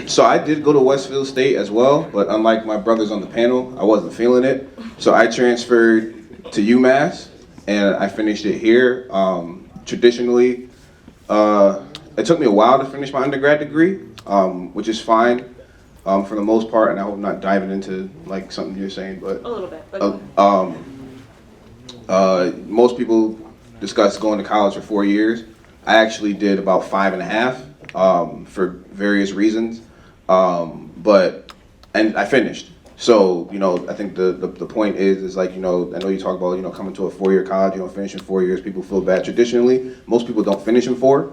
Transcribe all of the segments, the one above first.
So I did go to Westfield State as well, but unlike my brothers on the panel, I wasn't feeling it. So I transferred to UMass, and I finished it here. Traditionally, it took me a while to finish my undergrad degree, which is fine for the most part, and I hope I'm not diving into like something you're saying, but A little bit. But most people discuss going to college for 4 years. I actually did about 5.5 for various reasons, and I finished. So, I think the point is like, I know you talk about, coming to a 4-year college, you don't finish in 4 years, people feel bad. Traditionally, most people don't finish in 4.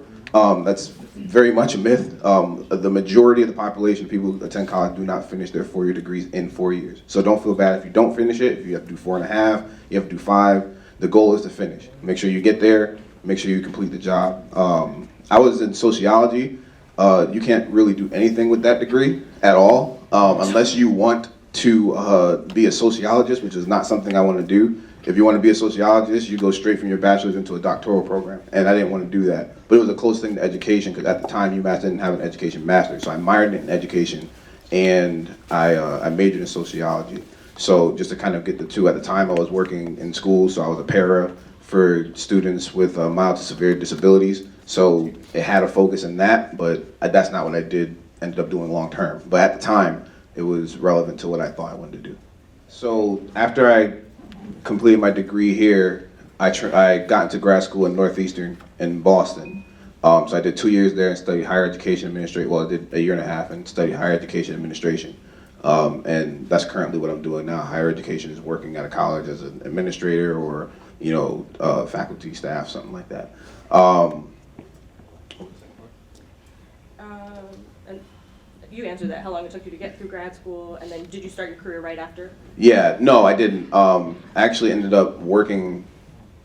That's very much a myth. The majority of the population of people who attend college do not finish their 4-year degrees in 4 years. So don't feel bad if you don't finish it. If you have to do 4.5, you have to do 5. The goal is to finish. Make sure you get there, make sure you complete the job. I was in sociology. You can't really do anything with that degree at all, unless you want to be a sociologist, which is not something I want to do. If you want to be a sociologist, you go straight from your bachelor's into a doctoral program, and I didn't want to do that. But it was a close thing to education, because at the time UMass didn't have an education master, so I minored in education, and I majored in sociology. So just to kind of get the two, at the time I was working in school, so I was a para for students with mild to severe disabilities. So it had a focus in that, but that's not what I ended up doing long term. But at the time, it was relevant to what I thought I wanted to do. So after I completed my degree here, I got into grad school in Northeastern in Boston. So I did 2 years there and studied higher education administration. Well, I did 1.5 years and studied higher education administration. And that's currently what I'm doing now. Higher education is working at a college as an administrator or, faculty, staff, something like that. And you answered that, how long it took you to get through grad school, and then did you start your career right after? Yeah, no, I didn't. I actually ended up working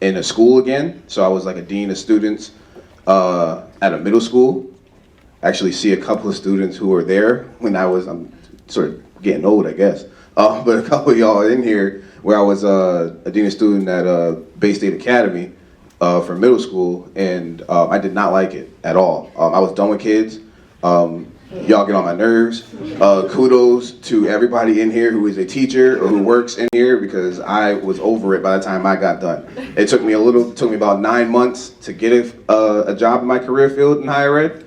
in a school again. So I was like a dean of students at a middle school. Actually see a couple of students who were there when I'm sort of getting old, I guess. But a couple of y'all in here where I was a dean of student at Bay State Academy for middle school, and I did not like it at all. I was done with kids. Y'all get on my nerves. Kudos to everybody in here who is a teacher or who works in here, because I was over it by the time I got done. It took me about 9 months to get a job in my career field in higher ed,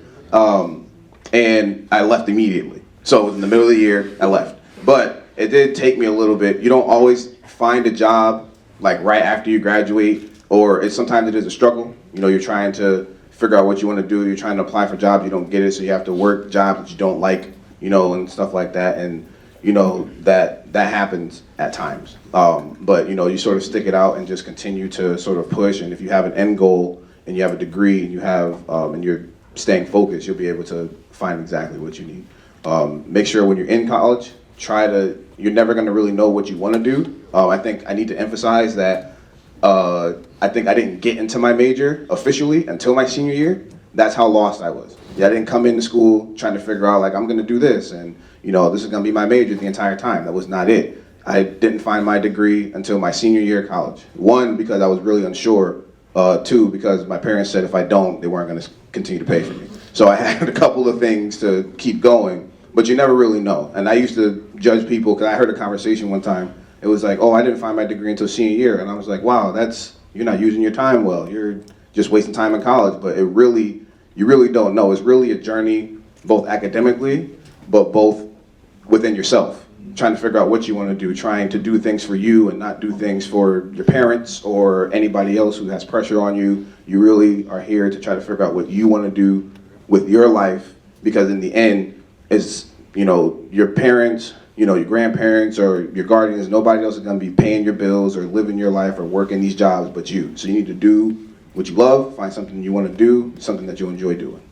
and I left immediately. So it was in the middle of the year, I left. But it did take me a little bit. You don't always find a job like right after you graduate, or sometimes it is a struggle. You're trying to figure out what you want to do. You're trying to apply for jobs, you don't get it, so you have to work jobs that you don't like, and stuff like that. And that happens at times. But you sort of stick it out and just continue to sort of push. And if you have an end goal and you have a degree and you have and you're staying focused, you'll be able to find exactly what you need. Make sure when you're in college, you're never going to really know what you want to do. I think I need to emphasize that I think I didn't get into my major officially until my senior year. That's how lost I was. I didn't come into school trying to figure out like, I'm going to do this and this is going to be my major the entire time. That was not it. I didn't find my degree until my senior year of college. 1, because I was really unsure. 2, because my parents said if I don't, they weren't going to continue to pay for me. So I had a couple of things to keep going, but you never really know. And I used to judge people, because I heard a conversation one time. It was like, oh, I didn't find my degree until senior year. And I was like, wow, you're not using your time well. You're just wasting time in college. But you really don't know. It's really a journey, both academically, but both within yourself. Trying to figure out what you want to do, trying to do things for you and not do things for your parents or anybody else who has pressure on you. You really are here to try to figure out what you want to do with your life, because in the end, it's, your parents, your grandparents or your guardians, nobody else is going to be paying your bills or living your life or working these jobs but you. So you need to do what you love, find something you want to do, something that you enjoy doing.